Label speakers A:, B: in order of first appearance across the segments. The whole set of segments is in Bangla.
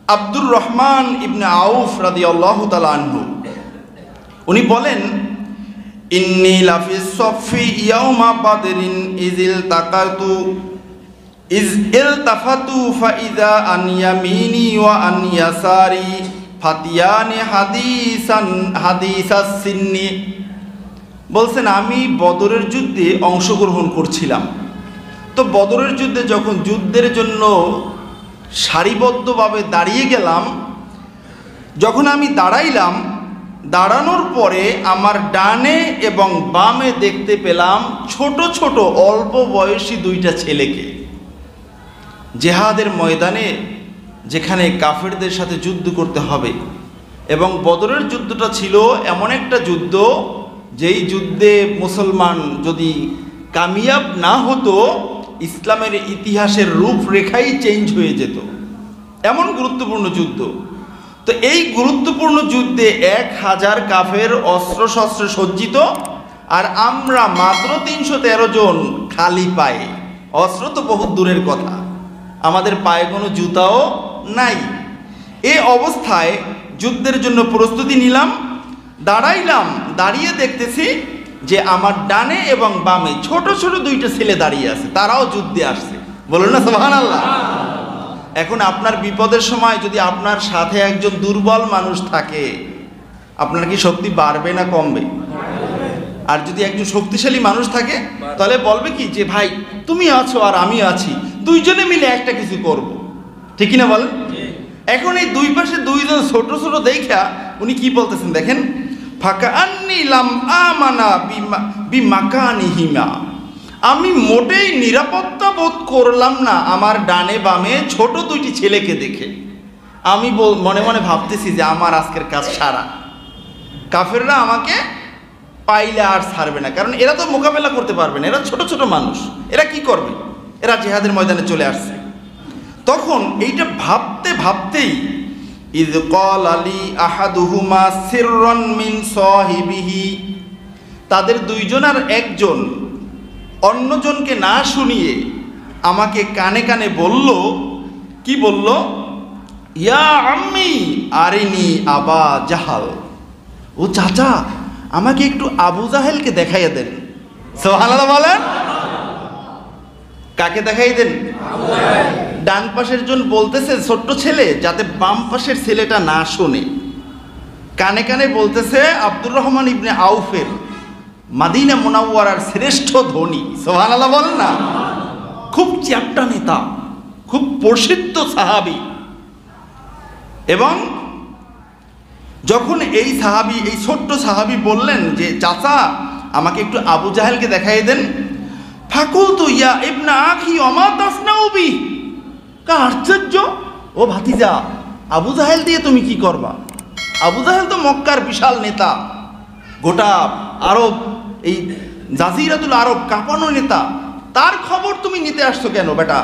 A: আব্দুর রহমান ইবনে আউফ রাদিয়াল্লাহু তাআলা আনহু উনি বলেন, ইন্নী লাফিস সফি ইয়াউমা বাদরিন ইজ ইলতাফাতু ফাইদা আন ইয়ামিনি ওয়া আন ইয়াসারি ফাতিয়ানি হাদিসাস সিন্নি। বলছেন, আমি বদরের যুদ্ধে অংশগ্রহণ করছিলাম। তো বদরের যুদ্ধে যখন যুদ্ধের জন্য সারিবদ্ধভাবে দাঁড়িয়ে গেলাম, যখন আমি দাঁড়াইলাম, দাঁড়ানোর পরে আমার ডানে এবং বামে দেখতে পেলাম ছোট ছোট অল্প বয়সী দুইটা ছেলেকে। জেহাদের ময়দানে, যেখানে কাফেরদের সাথে যুদ্ধ করতে হবে, এবং বদরের যুদ্ধটা ছিল এমন একটা যুদ্ধ যেই যুদ্ধে মুসলমান যদি কামিয়াব না হতো, ইসলামের ইতিহাসের রূপরেখাই চেঞ্জ হয়ে যেত, এমন গুরুত্বপূর্ণ যুদ্ধ। তো এই গুরুত্বপূর্ণ যুদ্ধে 1000 কাফের অস্ত্রশস্ত্রে সজ্জিত, আর আমরা মাত্র 313 জন খালি পায়ে। অস্ত্র তো বহু দূরের কথা, আমাদের পায়ে কোনো জুতাও নাই। এই অবস্থায় যুদ্ধের জন্য প্রস্তুতি নিলাম, দাঁড়াইলাম, দাঁড়িয়ে দেখতেছি যে আমার ডানে এবং বামে ছোট ছোট দুইটা ছেলে দাঁড়িয়ে আছে, তারাও যুদ্ধে আসছে। বলুন না সুবহানাল্লাহ। এখন আপনার বিপদের সময় যদি আপনার সাথে একজন দুর্বল মানুষ থাকে, আপনার কি শক্তি বাড়বে না কমবে? আর যদি একজন শক্তিশালী মানুষ থাকে, তাহলে বলবে কি যে ভাই তুমি আছো আর আমি আছি, দুইজনে মিলে একটা কিছু করব, ঠিক না বলেন? এখন এই দুই পাশে দুইজন ছোট ছোট দেখা উনি কি বলতেছেন দেখেন, ফাঁকা আন্নি লাম আমানা বিমাকানিহিমা, আমি মোটেই নিরাপত্তা বোধ করলাম না আমার ডানে বামে ছোট দুইটি ছেলেকে দেখে। আমি মনে মনে ভাবতেছি যে আমার আজকের কাজ সারা, কাফেররা আমাকে পাইলে আর ছাড়বে না, কারণ এরা তো মোকাবেলা করতে পারবে না, এরা ছোট ছোট মানুষ, এরা কি করবে, এরা জিহাদের ময়দানে চলে আসছে। তখন এইটা ভাবতে ভাবতেই ইয ক্বাল আলী আহাদুহুমা সিররান মিন সাহিবিহি, তাদের দুইজনের একজন অন্যজনকে না শুনিয়ে আমাকে কানে কানে বলল, কি বলল, ইয়া আম্মি আরিনি আবা জাহাল, ও চাচা আমাকে একটু আবু জাহেলকে দেখাইয়া দেন। সুবহানাল্লাহ বলেন। কাকে দেখাই দেন? ডান পাশের জন বলতেছে ছোট্ট ছেলে, যাতে বাম পাশের ছেলেটা না শোনে, কানে কানে বলতেছে আব্দুর রহমান ইবনে আউফের, মাদিনা মুনাওয়ারার শ্রেষ্ঠ ধনী। সুবহানাল্লাহ বলেন না। খুব চ্যাপ্টা নেতা, খুব প্রসিদ্ধ সাহাবী। এবং যখন এই সাহাবী, এই ছোট্ট সাহাবী বললেন যে চাচা আমাকে একটু আবু জাহেলকে দেখাই দেন, ফাকুলতু ইয়া ইবনা আখি ওমা তাসনাউ বি, কা আশ্চর্য, ও ভাতিজা আবু জাহেল দিয়ে তুমি কি করবা? আবু জাহেল তো মক্কার বিশাল নেতা, গোটা আরব, এই জাজিরাতুল আরব কাঁপানো নেতা, তার খবর তুমি নিতে আসছো কেন বেটা?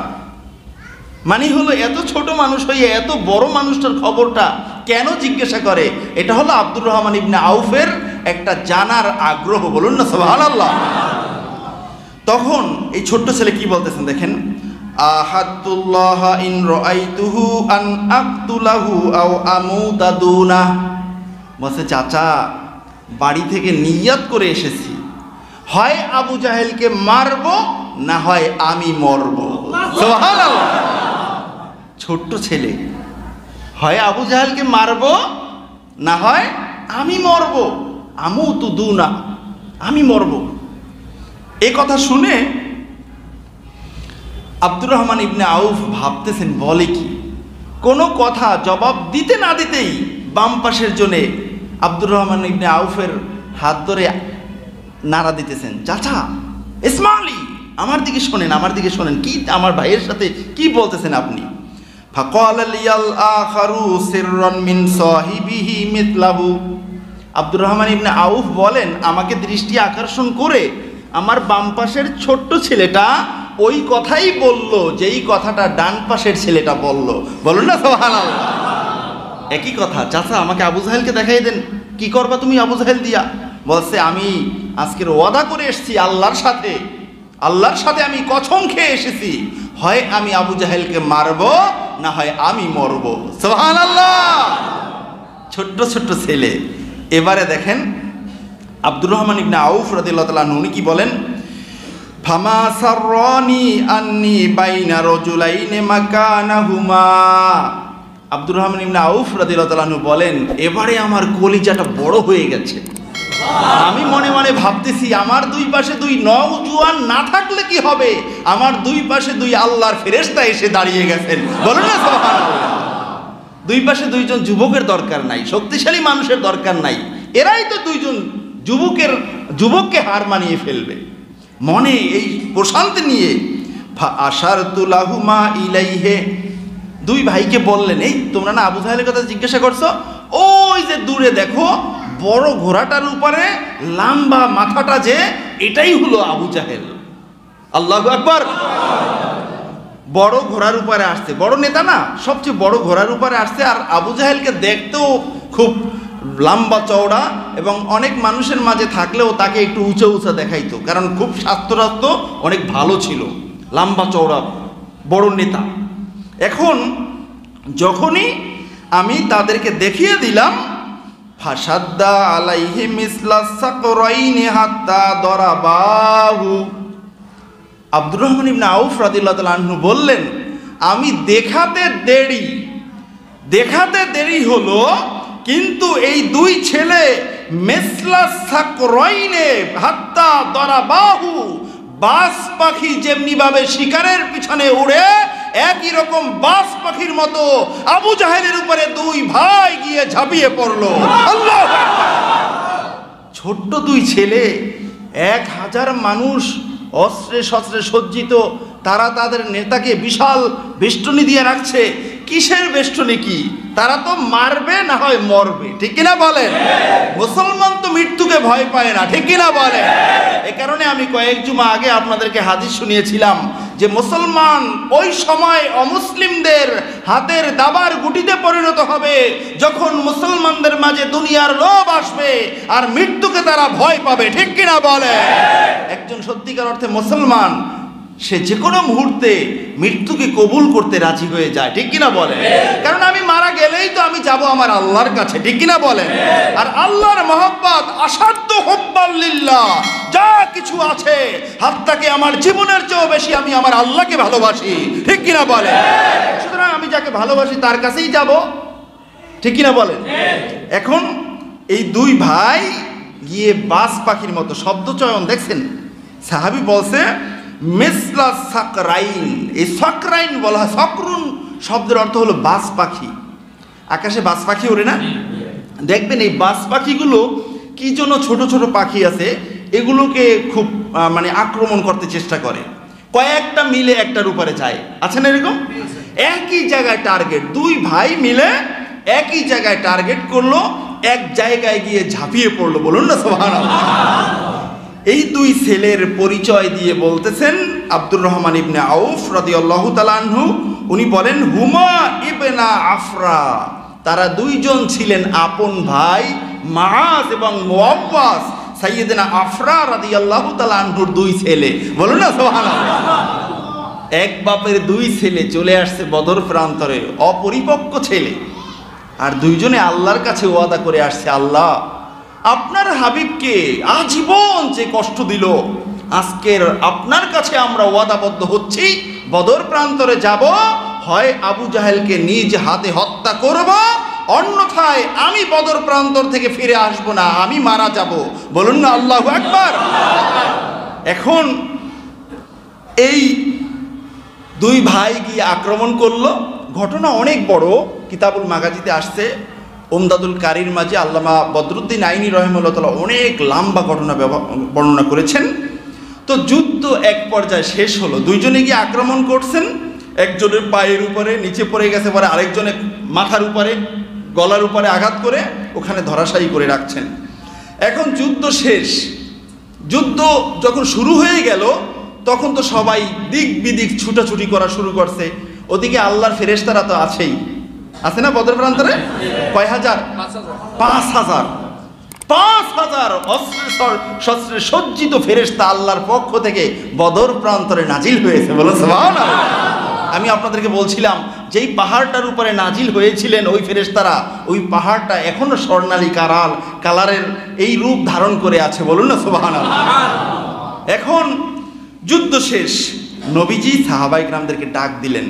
A: মানে হলো এত ছোট মানুষ হয়ে এত বড় মানুষটার খবরটা কেন জিজ্ঞাসা করে? এটা হলো আব্দুর রহমান ইবনে আউফের একটা জানার আগ্রহ। বলুন না সুবহানাল্লাহ। তখন এই ছোট্ট ছেলে কি বলতেছেন দেখেন, আহাদুল্লাহ ইন রাআইতুহু আন আকতুলাহু আও আমুতা দুনা, বলছে চাচা বাড়ি থেকে নিয়ত করে এসেছি, হয় আবু জাহেলকে মারব না হয় আমি মরব। সুবহানাল্লাহ। ছোট্ট ছেলে, হয় আবু জাহেলকে মারব না হয় আমি মরব, আমুতু দুনা, আমি মরব। এই কথা শুনে আব্দুর রহমান ইবনে আউফ ভাবতেছেন বলে কি, কোনো কথা জবাব দিতে না দিতেই বাম পাশের জনে আব্দুর রহমান ইবনে আউফের হাত ধরে নাড়া দিতেছেন, চাচা ইসমাইলি আমার দিকে শোনেন, আমার দিকে শোনেন, কি আমার ভাইয়ের সাথে কি বলতেছেন আপনি? ফাকালা লিয়াল আখারু সিররান মিন সাহিবিহি মিথলাহু, আব্দুর রহমান ইবনে আউফ বলেন আমাকে দৃষ্টি আকর্ষণ করে আমার বাম পাশের ছোট্ট ছেলেটা ওই কথাই বলল যেই কথাটা ডান পাশের ছেলেটা বলল। বলুন না সুবহানাল্লাহ। একই কথা, চাচা আমাকে আবু জাহেলকে দেখাই দেন, কি করবা তুমি আবু জাহেল দিয়া? বলছে আমি আজকের ওয়াদা করে এসেছি আল্লাহর সাথে আমি কসম খেয়ে এসেছি, হয় আমি আবু জাহেলকে মারব, না হয় আমি মরব। সুবহানাল্লাহ। ছোট্ট ছোট্ট ছেলে। এবারে দেখেন আব্দুর রহমান ইবনে আউফ রাদিয়াল্লাহু তাআলা আনহু উনি কি বলেন, ফামা সাররানি আন্নি বাইনা রাজুলাইনি মাকানাহুমা। আব্দুর রহমান ইবনে আউফ রাদিয়াল্লাহু তাআলা আনহু বলেন, এবারে আমার কলিজাটা বড় হয়ে গেছে। আমি মনে মনে ভাবতেছি, আমার দুই পাশে দুই নওজোয়ান না থাকলে কি হবে, আমার দুই পাশে দুই আল্লাহর ফেরেশতা এসে দাঁড়িয়ে গেছেন। বলেন না সুবহানাল্লাহ। দুই পাশে দুইজন যুবকের দরকার নাই, শক্তিশালী মানুষের দরকার নাই, এরাই তো দুইজন যুবককে হার মানিয়ে ফেলবে। মনে এই প্রশান্তি নিয়ে ফাআশারতু লাহুমা ইলাইহি, দুই ভাইকে বললেন, এই তোমরা না আবু জাহেলের কথা জিজ্ঞাসা করছো, ওই যে দূরে দেখো বড় ঘোড়াটার উপরে লম্বা মাথাটা, যে এটাই হলো আবু জাহেল। আল্লাহু আকবার। বড় ঘোড়ার উপরে আসছে, বড় নেতা না, সবচেয়ে বড় ঘোড়ার উপরে আসছে। আর আবু জাহেলকে দেখতেও খুব লম্বা চওড়া, এবং অনেক মানুষের মাঝে থাকলেও তাকে একটু উঁচা উঁচা দেখাইতো, কারণ খুব স্বাস্থ্য অনেক ভালো ছিল, লম্বা চওড়া বড় নেতা। এখন যখনই আমি তাদেরকে দেখিয়ে দিলাম, ফাসাদ্দা আলাইহি মিসলা সাকরাইনি হাত্তা দরাবাহু। আব্দুর রহমান ইবনে আউফ রাদিয়াল্লাহু তাআলা আনহু বললেন, আমি দেখাতে দেরি হলো, কিন্তু এই দুই ছেলে মিসলা সাকরাইনি হাত্তা দরাবাহু, বাস পাখি যেমনি ভাবে শিকারের পিছনে উড়ে, একই রকম বাস পাখির মতো আবু জাহেলের উপরে দুই ভাই গিয়ে ঝাঁপিয়ে পড়লো। আল্লাহু আকবার। ছোট্ট দুই ছেলে, 1000 মানুষ অস্ত্রে শস্ত্রে সজ্জিত, তারা তাদের নেতাকে বিশাল বেষ্টনী দিয়ে রাখছে। কিসের বেষ্টনী? কি তারা তো মারবে না হয় মরবে, ঠিক কিনা বলেন? মুসলমান তো মৃত্যুকে ভয় পায় না, ঠিক কিনা বলেন? এ কারণে আমি কয়েক জুমা আগে আপনাদেরকে হাদিস শুনিয়েছিলাম যে মুসলমান ওই সময় অমুসলিমদের হাতের দাবার গুটিতে পরিণত হবে যখন মুসলমানদের মাঝে দুনিয়ার লোভ আসবে আর মৃত্যুকে তারা ভয় পাবে, ঠিক কিনা বলে? একজন সত্যিকার অর্থে মুসলমান সে যে কোনো মুহূর্তে মৃত্যুকে কবুল করতে রাজি হয়ে যায়, ঠিক কিনা বলে? কারণ আমি মারা গেলেই তো আমি যাব আমার আল্লাহর কাছে, ঠিক কিনা বলে? আর আল্লাহর মহব্বত আসাধ্য হুব্বাল লিল্লাহ, যা কিছু আছে হাত্তাকে আমার জীবনের চেয়েও বেশি আমি আমার আল্লাহকে ভালোবাসি, ঠিক কিনা বলে? সুতরাং আমি যাকে ভালোবাসি তার কাছেই যাব, ঠিক কিনা বলে? এখন এই দুই ভাই গিয়ে বাস পাখির মতো, শব্দ চয়ন দেখছেন, সাহাবী বলছে মিসলা সাকরাইন। এই সাকরাইন বলা হয়, সকরুন শব্দের অর্থ হলো বাস পাখি। আকাশে বাস পাখি ওড়ে না? দেখবেন এই বাস পাখিগুলো কি জন্য, ছোট ছোট পাখি আছে, এগুলোকে খুব মানে আক্রমণ করতে চেষ্টা করে। কয়েকটা মিলে একটার উপরে যায়, আছে না এরকম? একই জায়গায় টার্গেট, দুই ভাই মিলে একই জায়গায় টার্গেট করলো, এক জায়গায় গিয়ে ঝাঁপিয়ে পড়লো। বলুন না সুবহানাল্লাহ। এই দুই ছেলের পরিচয় দিয়ে বলতেছেন আব্দুর রহমান ইবনে আউফ রাদিয়াল্লাহু তাআলা আনহু, উনি বলেন হুমা ইবনা আফরা, তারা দুইজন ছিলেন আপন ভাই, মাআজ এবং মুআওয়াজ, সাইয়েদনা আফরা রাদিয়াল্লাহু তাআলা আনহুর দুই ছেলে। বলুন না সুবহানাল্লাহ। এক বাপের দুই ছেলে চলে আসছে বদর প্রান্তরে, অপরিপক্ক ছেলে, আর দুইজনে আল্লাহর কাছে ওয়াদা করে আসছে, আল্লাহ আপনার হাবিবকে আজীবন যে কষ্ট দিল, আজকের আপনার কাছে আমরা ওয়াদাবদ্ধ হচ্ছি, বদর প্রান্তরে যাব, হয় আবু জাহেলকে নিজ হাতে হত্যা করব, অন্যথায় আমি বদর প্রান্তর থেকে ফিরে আসব না, আমি মারা যাব। বলুন না আল্লাহু আকবার। এখন এই দুই ভাই গিয়ে আক্রমণ করলো। ঘটনা অনেক বড়, কিতাবুল মাগাজিতে আসছে, উমদাদুল কারির মাঝে আল্লামা বদরুদ্দিন আইনি রহিমাহুল্লাহ তাআলা অনেক লম্বা ঘটনা বর্ণনা করেছেন। তো যুদ্ধ এক পর্যায়ে শেষ হলো, দুইজনে গিয়ে আক্রমণ করছেন, একজনের পায়ের উপরে নিচে পড়ে গেছে, পরে আরেকজনের মাথার উপরে গলার উপরে আঘাত করে ওখানে ধরাশায়ী করে রাখছেন। এখন যুদ্ধ শেষ, যুদ্ধ যখন শুরু হয়ে গেল তখন তো সবাই দিক বিদিক ছুটাছুটি করা শুরু করছে। ওদিকে আল্লাহর ফেরেশতারা তো আছেই, আছে না বদর প্রান্তরে? কয় হাজার? 5000 অস্ত্রে সজ্জিত ফেরেশতা আল্লাহর পক্ষ থেকে বদর প্রান্তরে নাজিল হয়েছে। বলো সুবহানাল্লাহ। আমি আপনাদেরকে বলছিলাম যেই পাহাড়টার উপরে নাজিল হয়েছিলেন ওই ফেরেশতারা, ওই পাহাড়টা এখনো স্বর্ণালী কালারের এই রূপ ধারণ করে আছে। বলুন না সুবহানাল্লাহ। এখন যুদ্ধ শেষ, নবীজি সাহাবায়ে কেরামদেরকে ডাক দিলেন,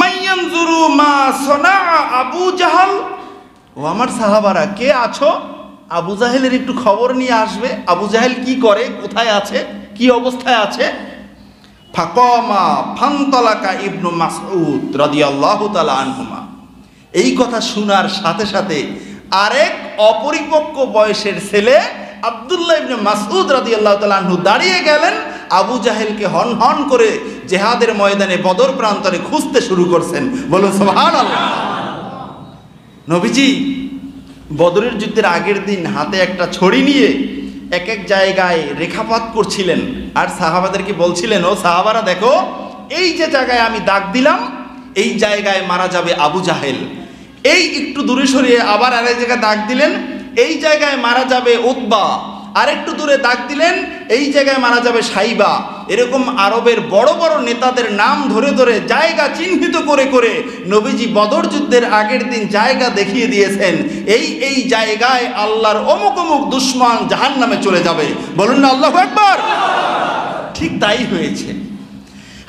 A: মাইয়ানজুরু মা সনা আবু জাহাল। ও আমার সাহাবারা, কে আছো? আবু জাহেলের একটু খবর নিয়ে আসবে। আবু জাহেল কি করে, কোথায় আছে, কি অবস্থায় আছে? ফাকামা ফানতালাকা ইবনু মাসউদ রাদিয়াল্লাহু তাআলা আনহুমা। এই কথা শোনার সাথে সাথে আরেক অপরিপক্ক বয়সের ছেলে আব্দুল্লাহ ইবনে মাসউদ রাদিয়াল্লাহু তাআলা আনহু দাঁড়িয়ে গেলেন, আবু জাহেলকে হন হন করে জিহাদের ময়দানে বদর প্রান্তরে খুঁজতে শুরু করছেন। বলুন সুবহানাল্লাহ। নবীজি বদরের যুদ্ধের আগের দিন হাতে একটা ছড়ি নিয়ে এক এক জায়গায় রেখাপাত করছিলেন, আর সাহাবাদেরকে বলছিলেন, ও সাহাবারা দেখো, এই যে জায়গায় আমি দাগ দিলাম এই জায়গায় মারা যাবে আবু জাহেল। এই একটু দূরে সরিয়ে আবার আরেক জায়গায় দাগ দিলেন, এই জায়গায় মারা যাবে উতবা। আর একটু দূরে দাগ দিলেন, এই জায়গায় মারা যাবে সাইবা। এরকম আরবের বড় বড় নেতাদের নাম ধরে ধরে জায়গা চিহ্নিত করে করে নবীজি বদর যুদ্ধের আগের দিন জায়গা দেখিয়ে দিয়েছেন, এই এই জায়গায় আল্লাহর অমুক অমুক দুশমন জাহান্নামে চলে যাবে। বলুন না আল্লাহু আকবার। ঠিক তাই হয়েছে।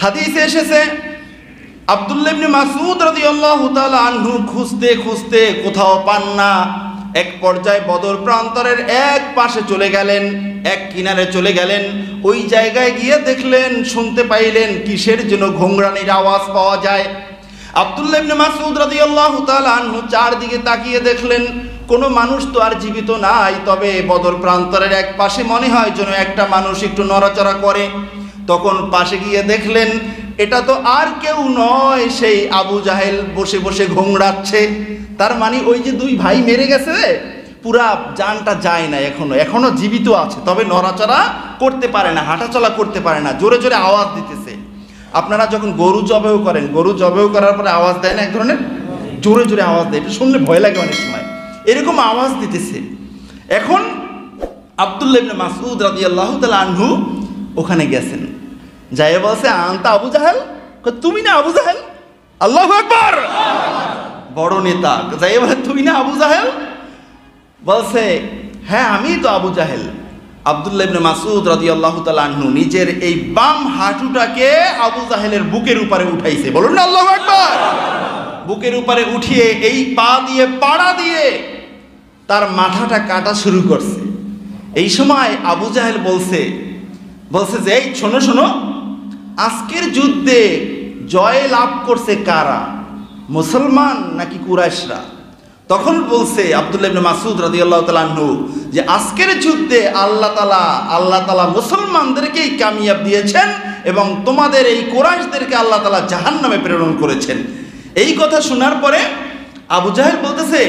A: হাদিসে এসেছে, আব্দুল্লাহ ইবনে মাসউদ রাদিয়াল্লাহু তাআলা আনহু খুঁজতে খুঁজতে কোথাও পান না। এক পর্যায়ে বদর প্রান্তরের এক পাশে চলে গেলেন, এক কিনারে চলে গেলেন। ওই জায়গায় গিয়ে দেখলেন, শুনতে পাইলেন কিসের যেন ঘোংরানির আওয়াজ পাওয়া যায়। আব্দুল্লাহ ইবনে মাসউদ রাদিয়াল্লাহু তাআলা আনহু চারদিকে তাকিয়ে দেখলেন কোনো মানুষ তো আর জীবিত নাই, তবে বদর প্রান্তরের এক পাশে মনে হয় যেন একটা মানুষ একটু নড়াচড়া করে। তখন পাশে গিয়ে দেখলেন এটা তো আর কেউ নয়, সেই আবু জাহেল বসে বসে ঘোংরাচ্ছে। তার মানে ওই যে দুই ভাই মেরে গেছে, পুরা জানটা যায় না, এখনো জীবিত আছে, তবে নড়াচড়া করতে পারে না, হাঁটাচলা করতে পারে না, জোরে জোরে আওয়াজ দিতেছে। আপনারা যখন গরু জবেও করেন, গরু জবেও করার পরে আওয়াজ দেয় না, এক ধরনের জোরে জোরে আওয়াজ দেয়, এটা শুনলে ভয় লাগে অনেক সময়, এরকম আওয়াজ দিতেছে। এখন আব্দুল্লাহ ইবনে মাসউদ রাদিয়াল্লাহু তাআলা আনহু ওখানে গেছেন, যাই বলছে, আনতা আবু জাহেল? তুমি না আবু জাহেল? আল্লাহু আকবার। বড় নেতা যাই বলে, তুই না আবু জাহেল? বলছে, হ্যাঁ আমি তো আবু জাহেল। আব্দুল্লাহ ইবনে মাসউদ রাদিয়াল্লাহু তাআলা আনহু নিজের এই বাম হাঁটুটাকে আবু জাহেলের বুকের উপরে উঠাইছে। বলুন না আল্লাহু আকবার। বুকের উপরে উঠিয়ে এই পা দিয়ে পাড়া দিয়ে তার মাথাটা কাটা শুরু করছে। এই সময় আবু জাহেল বলছে যে, এই শোনো শোনো, আজকের যুদ্ধে জয় লাভ করছে কারা, মুসলমান নাকি কুরাইশরা? তখন বলছে আব্দুল্লাহ ইবনে মাসউদ রাদিয়াল্লাহু তাআলা আনহু যে আজকের যুদ্ধে আল্লাহ তাআলা মুসলমানদেরকেই কামিয়াব দিয়েছেন এবং তোমাদের এই কুরাইশদেরকে আল্লাহ তাআলা জাহান্নামে প্রেরণ করেছেন। এই কথা শোনার পরে আবু জাহেল বলতেছে,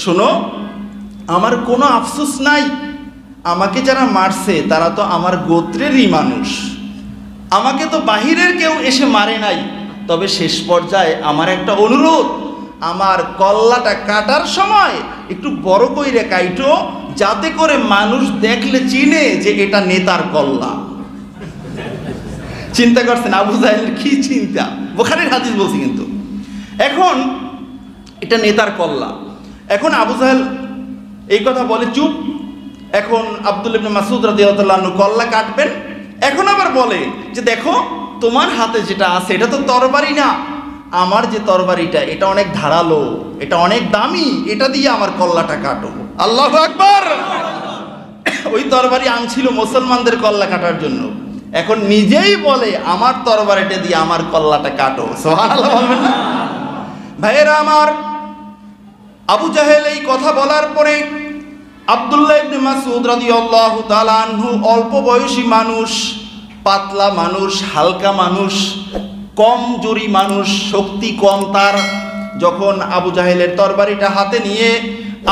A: শোনো, আমার কোনো আফসোস নাই, আমাকে যারা মারছে তারা তো আমার গোত্রেরই মানুষ, আমাকে তো বাহিরের কেউ এসে মারে নাই। তবে শেষ পর্যায়ে আমার একটা অনুরোধ, আমার কল্লাটা কাটার সময় একটু বড় কইরে কাইটো, যাতে করে মানুষ দেখলে চিনে যে এটা নেতার কল্লা। চিন্তা করছেন আবু জাহেলের কি চিন্তা, বুখারীর হাদিস বলছি কিন্তু। এখন এটা নেতার কল্লা। এখন আবু জাহেল এই কথা বলে চুপ। এখন আব্দুল্লাহ ইবনে মাসউদ রাদিয়াল্লাহু তাআলা আনহু কল্লা কাটবেন, এখন আবার বলে যে দেখো, তোমার হাতে যেটা আছে এটা তো তরবারি না, আমার যে তরবারিটা এটা অনেক ধারালো, এটা অনেক দামি, এটা দিয়ে আমার কল্লাটা কাটো। আল্লাহু আকবার। ওই তরবারি আনছিল মুসলমানদের কল্লা কাটার জন্য, এখন নিজেই বলে আমার তরবারিটা দিয়ে আমার কল্লাটা কাটো। সুবহানাল্লাহ বলবেন না? ভাইয়েরা আমার, আবু জাহেল এই কথা বলার পরে আব্দুল্লাহ ইবনে মাসউদ রাদিয়াল্লাহু তাআলা আনহু অল্প বয়সী মানুষ, পাতলা মানুষ, হালকা মানুষ, কমজোরি মানুষ, শক্তি কম তার। যখন আবু জাহেলের তরবারিটা হাতে নিয়ে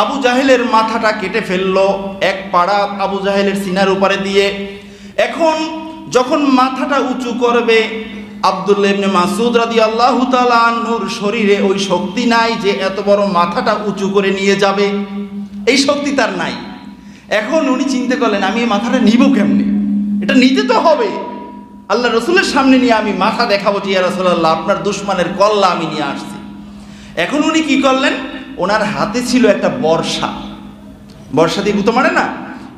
A: আবু জাহেলের মাথাটা কেটে ফেললো, এক পাড়া আবু জাহেলের সিনার উপরে দিয়ে। এখন যখন মাথাটা উঁচু করবে, আব্দুল্লাহ ইবনে মাসউদ রাদিয়াল্লাহু তাআলা আনহুর শরীরে ওই শক্তি নাই যে এত বড় মাথাটা উঁচু করে নিয়ে যাবে, এই শক্তি তার নাই। এখন উনি চিন্তা করলেন, আমি এই মাথাটা নিব কেমনে, এটা নিতে তো হবে। আল্লাহ রসুলের সামনে নিয়ে আমি মাথা দেখাবো যে ইয়া রাসূলুল্লাহ আপনার দুশমনের কল্লা আমি নিয়ে আসছি। এখন উনি কি করলেন, ওনার হাতে ছিল একটা বর্ষা, বর্ষা দিয়ে গুঁতো মারে না,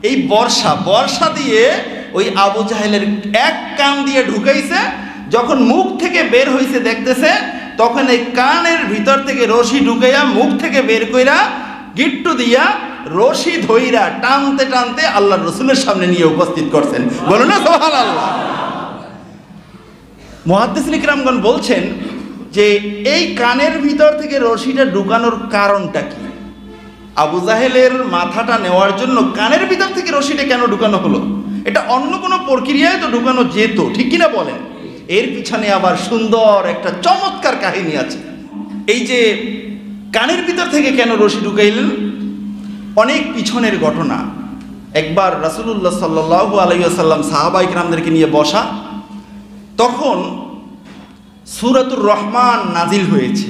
A: এই বর্ষা দিয়ে ওই আবু জাহেলের এক কান দিয়ে ঢুকাইছে। যখন মুখ থেকে বের হইছে দেখতেছে, তখন এই কানের ভিতর থেকে রশি ঢুকাইয়া মুখ থেকে বের কইরা গিট্টু দিয়া রশি ধইরা টানতে টানতে আল্লাহ রসুলের সামনে নিয়ে উপস্থিত করছেন। বলো না সুবহানাল্লাহ। মুহাদ্দিসিন কিরামগণ বলছেন যে এই কানের ভিতর থেকে রশিটা ঢুকানোর কারণটা কি? আবু জাহেলের মাথাটা নেওয়ার জন্য কানের ভিতর থেকে রশিটা কেন ঢুকানো হলো? এটা অন্য কোনো প্রক্রিয়ায় তো ঢুকানো যেত, ঠিক কিনা বলেন? এর পিছনে আবার সুন্দর একটা চমৎকার কাহিনী আছে। এই যে কানের ভিতর থেকে কেন রশি ঢুকাইলেন, অনেক পিছনের ঘটনা। একবার রাসূলুল্লাহ সাল্লাল্লাহু আলাইহি ওয়াসাল্লাম সাহাবায়ে কিরামদেরকে নিয়ে বসা, তখন সূরাতুর রহমান নাজিল হয়েছে।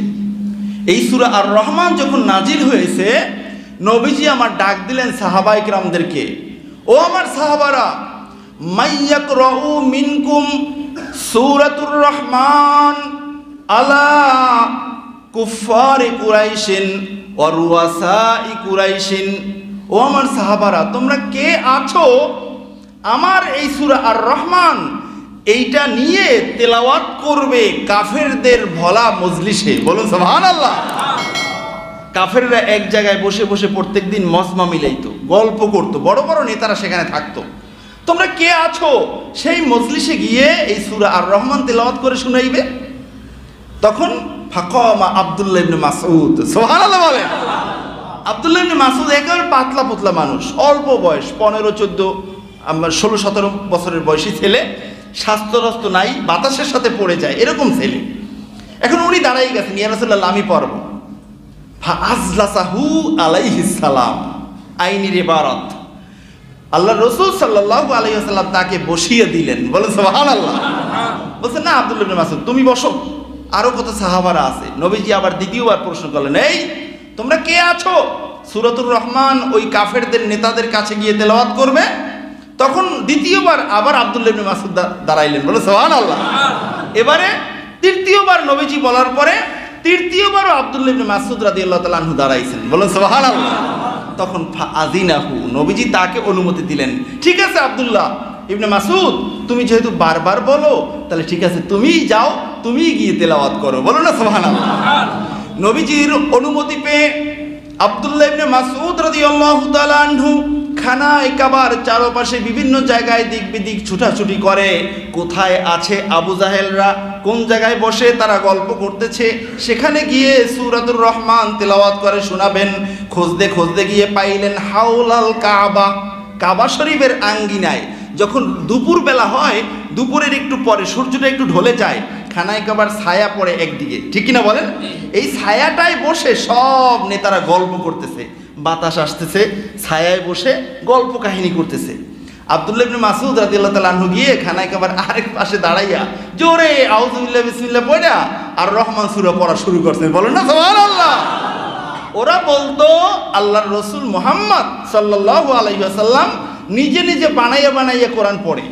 A: এই সূরা আর রহমান যখন নাজিল হয়েছে, নবীজি আমার ডাক দিলেন সাহাবায়ে কিরামদেরকে, ও আমার সাহাবারা, মাইয়াকরাউ মিনকুম সূরাতুর রহমান আলা কুফফারি কুরাইশিন ওয়া রুয়াসাই কুরাইশিন। ও আমার সাহাবারা, তোমরা কে আছো আমার এই সূরা আর রহমান এইটা নিয়ে তেলাওয়াত করবে কাফেরদের ভোলা মজলিসে। বলুন সুবহানাল্লাহ। কাফেররা এক জায়গায় বসে বসে প্রত্যেকদিন মজমা মিলাইতো, গল্প করতো, বড় বড় নেতারা সেখানে থাকতো। তোমরা কে আছো সেই মজলিসে গিয়ে এই সূরা আর রহমান তেলাওয়াত করে শুনাইবে? তখন ফাকামা আব্দুল্লাহ ইবনে মাসউদ, সুবহানাল্লাহ বলেন। আব্দুল্লাহ ইবনে মাসউদ একেবারে পাতলা পুতলা মানুষ, অল্প বয়স, 15-14 16-17 বছরের বয়সী ছেলে, স্বাস্থ্যরস্ত নাই, বাতাসের সাথে পড়ে যায় এরকম ছেলে। এখন উনি দাঁড়াই গেছেন, ইয়া রাসূলুল্লাহ আমি পড়ব। ফাআজলাসাহু আলাইহিস সালাম, আইনির ইবারত, আল্লাহ রসুল সাল্লাল্লাহু আলাইহি ওয়াসাল্লাম তাকে বসিয়ে দিলেন। বলে সুবহানাল্লাহ। বলছেন না আব্দুল্লাহ ইবনে মাসউদ তুমি বসো, আরো কত সাহাবারা আছে। নবীজি আবার দ্বিতীয়বার প্রশ্ন করলেন, এই তোমরা কে আছো সূরাতুর রহমান ওই কাফেরদের নেতাদের কাছে গিয়ে তেলাওয়াত করবে? তখন দ্বিতীয়বার আবার আব্দুল্লাহ ইবনে মাসউদ দাঁড়াইলেন। বলে সুবহানাল্লাহ। এবারে তৃতীয়বার নবীজি বলার পরে তৃতীয়বারও আব্দুল্লাহ ইবনে মাসউদ রাদিয়াল্লাহু তাআলা আনহু দাঁড়াইছেন। বলেন সুবহানাল্লাহ। তখন ফাআযিনাহু, নবীজি তাকে অনুমতি দিলেন, ঠিক আছে আব্দুল্লাহ ইবনে মাসউদ তুমি যেহেতু বারবার বলো, তাহলে ঠিক আছে তুমিই যাও, তুমিই গিয়ে তেলাওয়াত করো। বলো না সুবহানাল্লাহ। নবীজির অনুমতি পেয়ে আব্দুল্লাহ ইবনে মাসউদ রাদিয়াল্লাহু তাআলা আনহু খানায়ে কাবার চারপাশে বিভিন্ন জায়গায় দিক বিদিক ছুটাছুটি করে, কোথায় আছে আবু জাহেলরা, কোন জায়গায় বসে তারা গল্প করতেছে, সেখানে গিয়ে সূরাতুর রহমান তেলাওয়াত করে শোনাবেন। খুঁজতে খুঁজতে গিয়ে পাইলেন হাউলাল কাবা, কাবা শরীফের আঙ্গিনায়। যখন দুপুর বেলা হয়, দুপুরের একটু পরে সূর্যটা একটু ঢলে যায়, খানায় কাবার ছায়া পড়ে একদিকে, ঠিক কিনা বলেন? এই ছায়াটায় বসে সব নেতারা গল্প করতেছে, বাতাস আসতেছে, ছায়ায় বসে গল্প কাহিনী করতেছে। আব্দুল্লাহ ইবনে মাসউদ রাদিয়াল্লাহু তাআলা আনহু গিয়ে খানায় কাবার আরেক পাশে দাঁড়াইয়া জোরে আউযু বিল্লাহি বিসমিল্লাহ পড়া আর রহমান সূরা পড়া শুরু করছেন। বলেন না সুবহানাল্লাহ। ওরা বলতো আল্লাহর রাসূল মুহাম্মদ সাল্লাল্লাহু আলাইহি ওয়াসাল্লাম নিজে নিজে বানাইয়া বানাইয়া কোরআন পড়ে,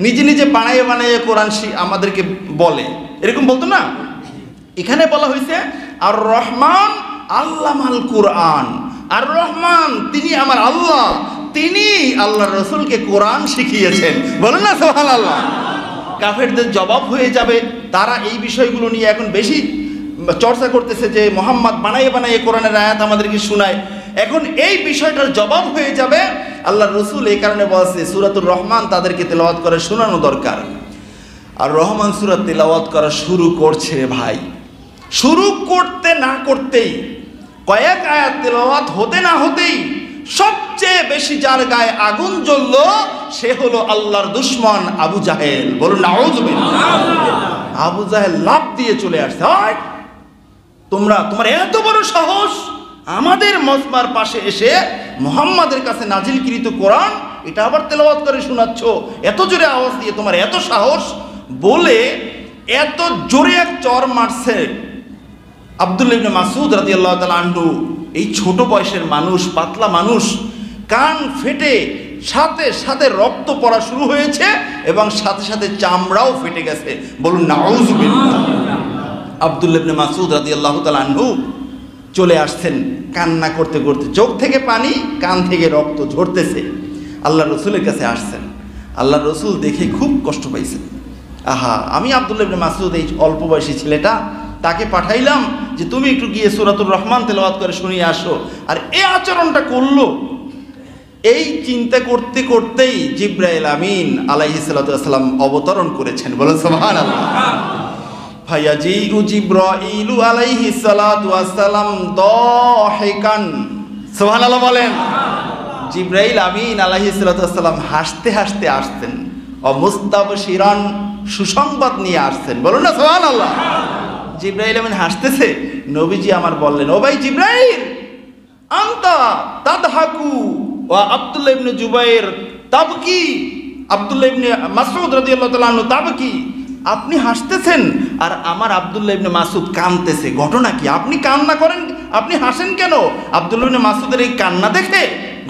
A: নিজে নিজে বানাইয়া বানাইয়া কোরআন আমাদেরকে বলে, এরকম বলতো না। এখানে বলা হয়েছে আর রহমান আল্লামাল কোরআন, আর রহমান তিনি আমার আল্লাহ, তিনি আল্লাহর রাসূলকে কোরআন শিখিয়েছেন। বলেন না সুবহানাল্লাহ। কাফেরদের জবাব হয়ে যাবে, তারা এই বিষয়গুলো নিয়ে এখন বেশি চর্চা করতেছে যে মুহাম্মদ বানাইয়ে বানাইয়ে কোরআনের আয়াত আমাদেরকে শোনায়। এখন এই বিষয়টার জবাব হয়ে যাবে, আল্লাহর রাসূল এই কারণে বলছে সূরাতুর রহমান তাদেরকে তেলাওয়াত করে শোনানো দরকার। আর রহমান সূরা তেলাওয়াত করা শুরু করছে ভাই, শুরু করতে না করতেই, কয়েক আয়াত তেলাওয়াত হতে না হতেই সবচেয়ে বেশি যার গায়ে আগুন জ্বলল সে হলো আল্লাহর দুশমন আবু জাহেল। বলুন নাউযুবিল্লাহ। আবু জাহেল লাফ দিয়ে চলে আসছে, হয় তোমার এত বড় সাহস আমাদের মজমার পাশে এসে মুহাম্মাদের কাছে নাজিলকৃত কোরআন এটা আবার তেলাওয়াত করে শোনাচ্ছ, এত জোরে আওয়াজ দিয়ে তোমার এত সাহস, বলে এত জোরে এক চর মারছে আব্দুল্লাহ ইবনে মাসউদ রাদিয়াল্লাহু তাআলা আনহু। এই ছোট বয়সের মানুষ, পাতলা মানুষ, কান ফেটে সাথে সাথে রক্ত পড়া শুরু হয়েছে এবং সাথে সাথে চামড়াও ফেটে গেছে। বলুন নাউযুবিল্লাহ। আব্দুল্লাহ ইবনে মাসউদ রাদিয়াল্লাহু তাআলা আনহু চলে আসছেন কান্না করতে করতে, চোখ থেকে পানি, কান থেকে রক্ত ঝরতেছে। আল্লাহ রসুলের কাছে আসছেন। আল্লাহ রসুল দেখে খুব কষ্ট পাইছেন। আহা, আমি আব্দুল্লাহ ইবনে মাসউদ, এই অল্প বয়সী ছেলেটা, তাকে পাঠাইলাম যে তুমি একটু গিয়ে সূরাতুর রহমান তেলাওয়াত করে শুনিয়ে আসো, আর এই আচরণটা করলো। এই চিন্তা করতে করতেই জিবরাইল আমিন আলাইহিস সালাতু ওয়াস সালাম অবতরণ করেছেন। বলেন সুবহানাল্লাহ। ফায়াজিউ জিবরাইলু আলাইহিস সালাতু ওয়াস সালাম দাহিকান। সুবহানাল্লাহ বলেন। জিবরাইল আমিন আলাইহিস সালাতু ওয়াস সালাম হাসতে হাসতে আসতেন, মুস্তাবশিরান, সুসংবাদ নিয়ে আসছেন। বলুন না সুবহানাল্লাহ। জিবরাইল আমিন হাসতেছে, নবীজি আমার বললেন, ও ভাই জিবরাইল, আনতা তাদহাকু ওয়া আব্দুল্লাহ ইবনে জুবাইর তাবকি, আব্দুল্লাহ ইবনে মাসউদ রাদিয়াল্লাহু তাআলা আনহু তাবকি, আপনি হাসতেছেন আর আমার আব্দুল্লাহ ইবনে মাসউদ কাঁদতেছে, ঘটনা কি? আপনি কান্না করেন, আপনি হাসেন কেন? আব্দুল্লাহ ইবনে মাসউদের এই কান্না দেখে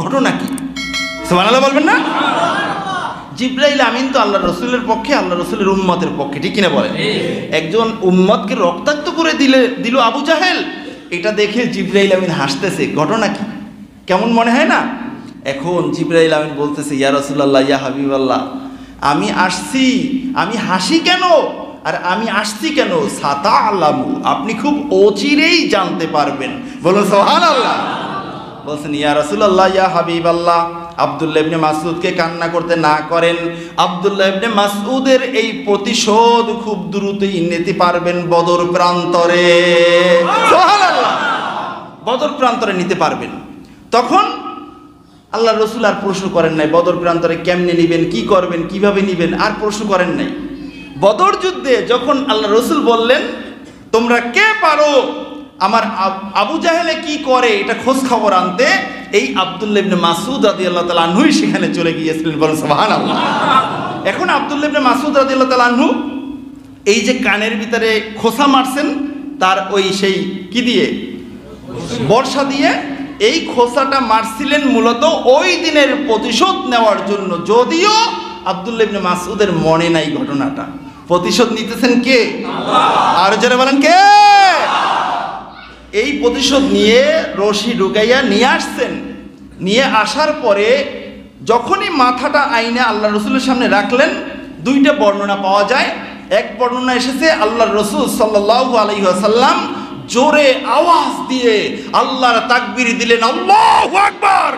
A: ঘটনা কি? সুবহানাল্লাহ বলবেন না? জিবরাইল আমিন তো আল্লাহ রসুলের পক্ষে, আল্লাহ রসুলের উম্মতের পক্ষে, ঠিক কিনা বলেন? একজন উম্মতকে রক্তাক্ত করে দিল আবু জাহেল, এটা দেখে জিবরাইল আমিন হাসতেছে, ঘটনা কি? কেমন মনে হয় না? এখন জিবরাইল আমিন বলতেছে, ইয়া রাসূলুল্লাহ, ইয়া হাবিবাল্লাহ, আমি আসছি, আমি হাসি কেন আর আমি আসছি কেন? সাতা'লামু, আপনি খুব অচিরেই জানতে পারবেন। বলুন সুবহানাল্লাহ। বলছেন, ইয়া রাসূলুল্লাহ, ইয়া হাবিবাল্লাহ, আব্দুল্লাহ ইবনে মাসউদকে কান্না করতে না করেন। আব্দুল্লাহ ইবনে মাসউদের এই প্রতিশোধ খুব দ্রুতই নিতে পারবেন বদর প্রান্তরে। সুবহানাল্লাহ। বদর প্রান্তরে নিতে পারবেন। তখন আল্লাহ রসুল আর প্রশ্ন করেন নাই, বদর প্রান্তরে কেমনে নিবেন, কি করবেন, কিভাবে নিবেন, আর প্রশ্ন করেন নাই। বদর যুদ্ধে যখন আল্লাহ রসুল বললেন, তোমরা কে পারো আমার আবু জাহেলে কি করে এটা খোঁজ খবর আনতে, এই আব্দুল্লাহ ইবনে মাসউদ রাদিয়াল্লাহু তাআলা আনহুই সেখানে চলে গিয়েছিলেন। বলেন সুবহানাল্লাহ। এখন আব্দুল্লাহ ইবনে মাসউদ রাদিয়াল্লাহু তাআলা আনহু এই যে কানের ভিতরে খোসা মারছেন, তার ওই সেই কি দিয়ে, বর্ষা দিয়ে, এই খোসাটা মারছিলেন মূলত ওই দিনের প্রতিশোধ নেওয়ার জন্য। যদিও আব্দুল্লাহ ইবনে মাসউদের মনে নাই ঘটনাটা। প্রতিশোধ নিতেছেন কে? আল্লাহ। আর যারা বলেন কে? এই প্রতিশোধ নিয়ে রশি ঢুকাইয়া নিয়ে আসছেন। নিয়ে আসার পরে যখনই মাথাটা আইনে আল্লাহ রসুলের সামনে রাখলেন, দুইটা বর্ণনা পাওয়া যায়। এক বর্ণনা এসেছে আল্লাহর রসুল সাল্লাল্লাহু আলাইহি ওয়াসাল্লাম জোরে আওয়াজ দিয়ে আল্লাহর তাকবীর দিলেন, আল্লাহু আকবার।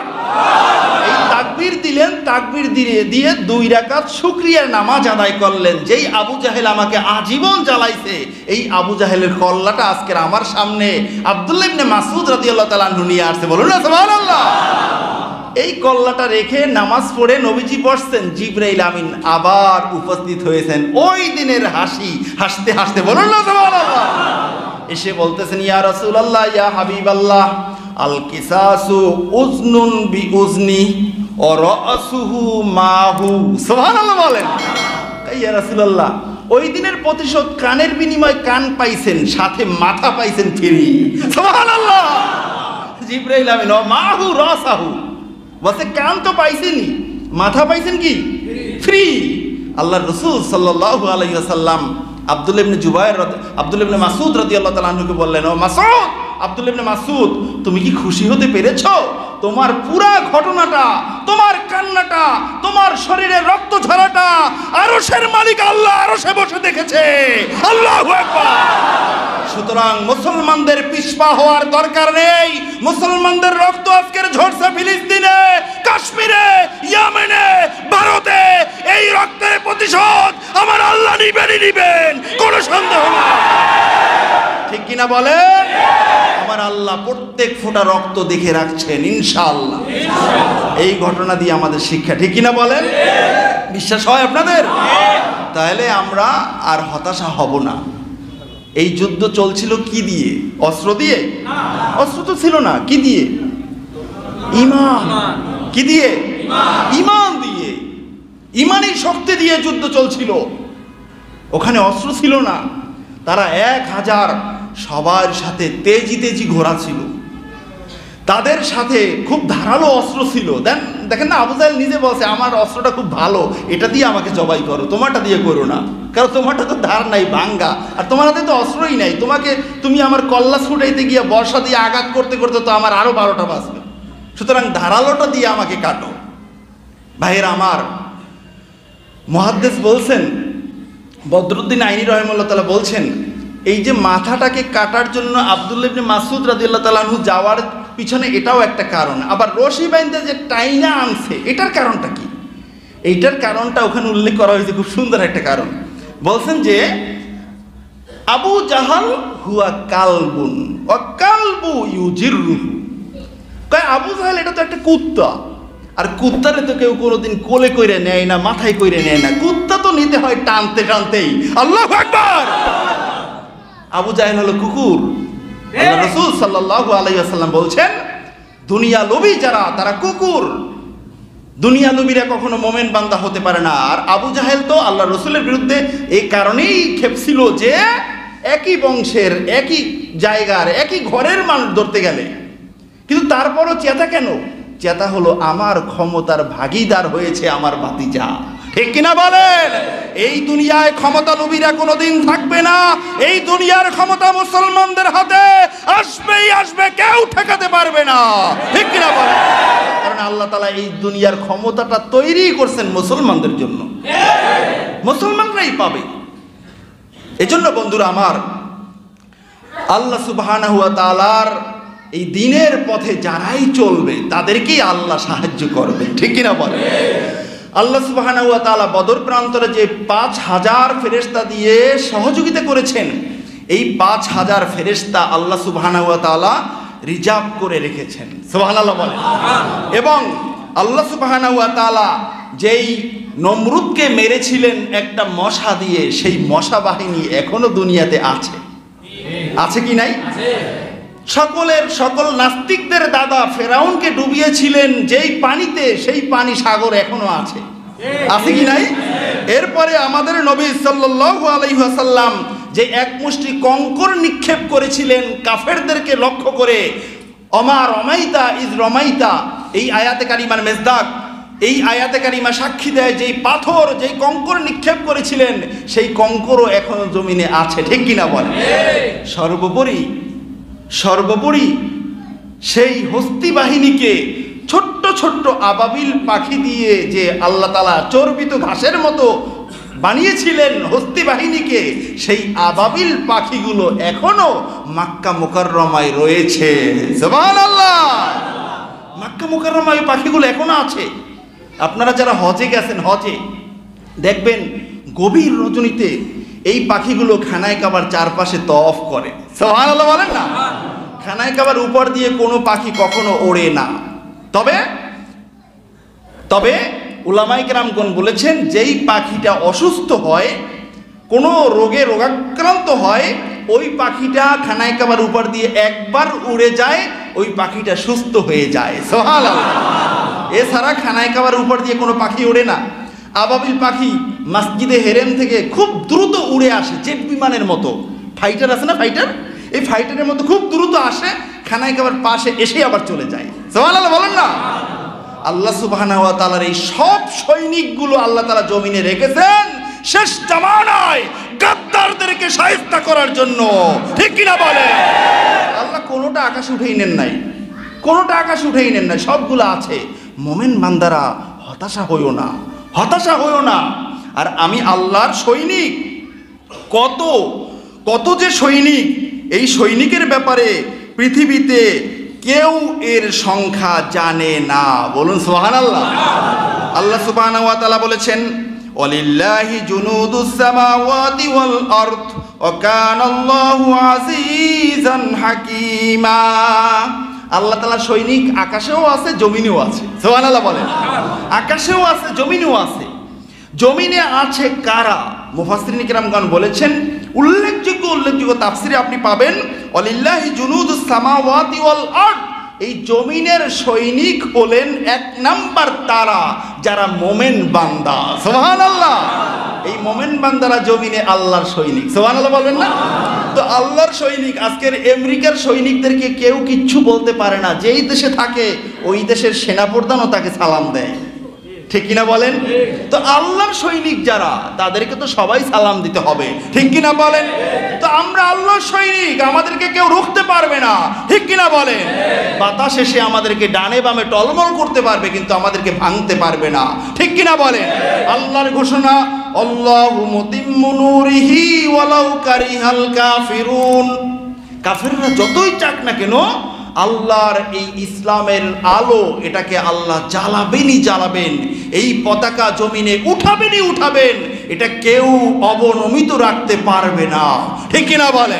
A: এই তাকবীর দিলেন, তাকবীর দিয়ে 2 রাকাত শুকরিয়ার নামাজ আদায় করলেন। যেই আবু জাহেল আমাকে আজীবন জ্বালাইছে, এই আবু জাহেলের কল্লাটা আজকের আমার সামনে আব্দুল্লাহ ইবনে মাসউদ রাদিয়াল্লাহু তাআলা আনহু নিয়ে আসছে। বলুন না সুবহানাল্লাহ। এই কল্লাটা রেখে নামাজ পড়ে নবীজি বসছেন, জিবরাইল আমিন আবার উপস্থিত হয়েছেন। ওই দিনের হাসি হাসতে হাসতে, বলুন না সুবহানাল্লাহ, এসে বলতেছেন, ইয়া রাসূলুল্লাহ, ইয়া হাবিবাল্লাহ, আল কিসাসু উজনুন বি উজনি ও রাসুহু মাহু। সুবহানাল্লাহ বলেন। ইয়া রাসূলুল্লাহ, ওই দিনের প্রতিশোধ কানের বিনিময়ে কান পাইছেন, সাথে মাথা পাইছেন ফ্রি। সুবহানাল্লাহ। জিবরাইল আমিন ও মাহু রাসাহু, বসে কান তো পাইছেনই, মাথা পাইছেন কি? ফ্রি। আল্লাহর রাসূল সাল্লাল্লাহু আলাইহি ওয়াসাল্লাম আব্দুল্লাহ ইবনে মাসউদ রাদিয়াল্লাহু তাআলা আনহুকে বললেন, ও মাসউদ, আব্দুল্লাহ ইবনে মাসউদ, তুমি কি খুশি হতে পেরেছো? তোমার পুরা ঘটনাটা, তোমার কান্নাটা, তোমার শরীরের রক্ত ঝরাটা আরশের মালিক আল্লাহ আরশে বসে দেখেছে। আল্লাহু আকবার। সুতরাং মুসলমানদের পিছপা হওয়ার দরকার নেই। মুসলমানদের রক্ত আজকের ঝরছে ফিলিস্তিনে, কাশ্মীরে, ইয়েমেনে, ভারতে। এই রক্তের প্রতিশোধ আমার আল্লাহ নিবেন, কোনো সন্দেহ নাই। ঠিক কিনা বলেন? আমার আল্লাহ প্রত্যেক ফোঁটা রক্ত দেখে রাখছেন ইনশাআল্লাহ। এই ঘটনা দিয়ে আমাদের শিক্ষা, ঠিক কিনা বলেন? বিশ্বাস হয় আপনাদের? তাহলে আমরা আর হতাশা হব না। এই যুদ্ধ চলছিল কি দিয়ে? অস্ত্র দিয়ে? অস্ত্র তো ছিল না। কি দিয়ে? ঈমান। কি দিয়ে? ঈমান দিয়ে। ঈমানী শক্তি দিয়ে যুদ্ধ চলছিল। ওখানে অস্ত্র ছিল না। তারা 1000 সবার সাথে তেজি ঘোড়া ছিল। তাদের সাথে খুব ধারালো অস্ত্র ছিল। দেখেন না, আবু জাহেল নিজে বলছে আমার অস্ত্রটা খুব ভালো, এটা দিয়ে আমাকে জবাই করো, তোমারটা দিয়ে করো না, কারণ তোমারটা তো ধার নাই, ভাঙ্গা, আর তোমার হাতে তো অস্ত্রই নাই, তুমি আমার কল্লা ছুটাইতে গিয়ে বর্ষা দিয়ে আঘাত করতে করতে তো আমার আরো 12টা বাঁচবে, সুতরাং ধারালোটা দিয়ে আমাকে কাটো। ভাইয়ের আমার, মুহাদ্দিস বলছেন, বদরুদ্দিন আইনি রহিমাহুল্লাহ তাআলা বলছেন, এই যে মাথাটাকে কাটার জন্য আব্দুল্লাহ ইবনে মাসউদ রাদিয়াল্লাহু তাআলা আনহু যাওয়ার পিছনে এটাও একটা কারণ, আবার রশি বাইন্ধে যে টাইনা আনছে এটার কারণটা কি? এইটার কারণটা ওখানে উল্লেখ করা হয়েছে, খুব সুন্দর একটা কারণ। বলছেন যে আবু জাহাল হুয়া কালবুন ওয়া কালবু ইউজিররুহু, কয় আবু জাহেল এটা তো একটা কুত্তা, আর কুত্তারে তো কেউ কোনোদিন কোলে কইরে নেয় না, মাথায় কইরে নেয় না, কুত্তা তো নিতে হয় টানতে টানতেই। আল্লাহু আকবার! আবু জাহেল হলো কুকুর। আল্লাহ রাসূল সাল্লাল্লাহু আলাইহি ওয়াসাল্লাম বলছেন, দুনিয়া লোভী যারা তারা কুকুর, দুনিয়া লোভীরা কখনো মোমেন বান্দা হতে পারে না। আর আবু জাহেল তো আল্লাহ রসুলের বিরুদ্ধে এই কারণেই খেপছিল যে একই বংশের, একই জায়গার, একই ঘরের মানুষ ধরতে গেলে, কিন্তু তারপরও চেতা কেন? চেতা হলো আমার ক্ষমতার ভাগীদার হয়েছে আমার ভাতিজা, ঠিক কিনা বলেন? এই দুনিয়ায় ক্ষমতা লোভীরা কোনোদিন থাকবে না, এই দুনিয়ার ক্ষমতা মুসলমানদের হাতে আসবেই আসবে, কেউ ঠেকাতে পারবে না, ঠিক কিনা বলেন? কারণ আল্লাহ তাআলা এই দুনিয়ার ক্ষমতাটা তৈরি করছেন মুসলমানদের জন্য, মুসলমানরাই পাবে। এজন্য বন্ধুরা আমার, আল্লাহ সুবহানাহু ওয়া তাআলার এই দিনের পথে যারাই চলবে তাদেরকেই আল্লাহ সাহায্য করবে, ঠিক কিনা বলে? আল্লাহ সুবহানাহু ওয়া তাআলা বদর প্রান্তরে যে 5000 ফেরেশতা দিয়ে সহযোগিতা করেছেন, এই 5000 ফেরেশতা আল্লাহ সুবহানাহু ওয়া তাআলা রিজার্ভ করে রেখেছেন, সুবহানাল্লাহ বলে। এবং আল্লাহ সুবহানাহু ওয়া তাআলা যেই নমরুদকে মেরেছিলেন একটা মশা দিয়ে, সেই মশা বাহিনী এখনো দুনিয়াতে আছে, আছে কি নাই? সকল নাস্তিকদের দাদা ফেরাউনকে ডুবিয়েছিলেন যেই পানিতে, সেই পানি সাগর এখনো আছে, আছে কি নাই? এরপরে আমাদের নবী সাল্লাল্লাহু আলাইহি ওয়াসাল্লাম যে এক মুষ্টি কঙ্কর নিক্ষেপ করেছিলেন কাফেরদেরকে লক্ষ্য করে, অমা রমাইতা ইজ রমাইতা, এই আয়াতে কারিমার মেজদাক, এই আয়াতে কারিমা সাক্ষী দেয় যেই পাথর, যেই কঙ্কর নিক্ষেপ করেছিলেন সেই কঙ্করও এখনো জমিনে আছে, ঠিক কিনা বলে? সর্বোপরি সেই হস্তি বাহিনীকে ছোট্ট ছোট্ট আবাবিল পাখি দিয়ে যে আল্লাহ তাআলা চর্বিত ঘাসের মতো বানিয়েছিলেন হস্তি বাহিনীকে, সেই আবাবিল পাখিগুলো এখনো মক্কা মুকাররমায় রয়েছে, সুবহানাল্লাহ। মক্কা মুকাররমায় পাখিগুলো এখনো আছে। আপনারা যারা হজে গেছেন, হজে দেখবেন গভীর রজনীতে এই পাখিগুলো খানায় কাবার চারপাশে তওয়াফ করে, সুবহানাল্লাহ বলেন না? খানায় কাবার উপর দিয়ে কোনো পাখি কখনো ওড়ে না। তবে উলামায়ে কেরামগণ বলেছেন, যেই পাখিটা অসুস্থ হয়, কোনো রোগে রোগাক্রান্ত হয়, ওই পাখিটা খানায় কাবার উপর দিয়ে একবার উড়ে যায়, ওই পাখিটা সুস্থ হয়ে যায়, সুবহানাল্লাহ। এছাড়া খানায় কাবার উপর দিয়ে কোনো পাখি ওড়ে না। আবাবিল পাখি মসজিদে হেরেম থেকে খুব দ্রুত উড়ে আসে, জেট বিমানের মতো, ফাইটার আছে না, ফাইটার, এই ফাইটারের মতো খুব দ্রুত আসে, খানায় কাবার পাশে এসে আবার চলে যায়, সুবহানাল্লাহ বলেন না? আল্লাহ সুবহানাহু ওয়া তাআলার এই সব সৈনিকগুলো আল্লাহ তাআলা জমিনে রেখেছেন শেষ জামানায় গাদ্দারদেরকে শায়েস্তা করার জন্য, ঠিক কিনা বলে? আল্লাহ কোনোটা আকাশে উঠেই নেন নাই, কোনোটা আকাশে উঠেই নেন নাই, সবগুলো আছে। মোমেন বান্দারা হতাশা হইও না। আর আমি আল্লাহর সৈনিক, কত যে সৈনিক, এই সৈনিকের ব্যাপারে পৃথিবীতে কেউ এর সংখ্যা জানে না, বলুন সুবহানাল্লাহ। আল্লাহ সুবহানাহু ওয়া তাআলা বলেছেন, ওয়ালিল্লাহি জুনুদুস সামাওয়াতি ওয়াল আরদ ওয়া কানাল্লাহু আজিজান হাকীমা। আল্লাহ তাআলা সৈনিক আকাশেও আছে, জমিনেও আছে, সুবহানাল্লাহ বলেন। আকাশেও আছে, জমিনেও আছে। জমিনে আছে কারা? মুফাসসিরিন কিরামগণ বলেছেন, উল্লেখযোগ্য তাফসিরে আপনি পাবেন, ওয়ালিল্লাহি জুনুদুস সামাওয়াতি ওয়াল আরদ, এই জমিনের সৈনিক হলেন 1 নাম্বার তারা যারা মোমেন বান্দা। সুবহানাল্লাহ। এই মোমেন বান্দারা জমিনে আল্লাহর সৈনিক। সুবহানাল্লাহ বলবেন না? তো আল্লাহর সৈনিক, আজকের আমেরিকার সৈনিকদেরকে কেউ কিচ্ছু বলতে পারে না। যেই দেশে থাকে ওই দেশের সেনাপ্রধানও তাকে সালাম দেয়, ঠিক কিনা বলেন? তো আল্লাহর সৈনিক যারা, তাদেরকে তো সবাই সালাম দিতে হবে, ঠিক কিনা বলেন? তো আমরা আল্লাহর সৈনিক, আমাদেরকে কেউ রুখতে পারবে না, ঠিক কিনা বলেন? বাতাস এসে আমাদেরকে ডানে বামে টলমল করতে পারবে, কিন্তু আমাদেরকে ভাঙতে পারবে না, ঠিক কিনা বলেন? আল্লাহর ঘোষণা, আল্লাহু মুতিম্মু নূরিহি ওয়ালাউ কারিহাল কাফিরুন। কাফেররা যতই চাক না কেন, আল্লাহর এই ইসলামের আলো এটাকে আল্লাহ জ্বালাবেনই জ্বালাবেন। এই পতাকা জমিনে উঠাবেনই উঠাবেন, এটা কেউ অবনমিত রাখতে পারবে না, ঠিক কিনা বলে?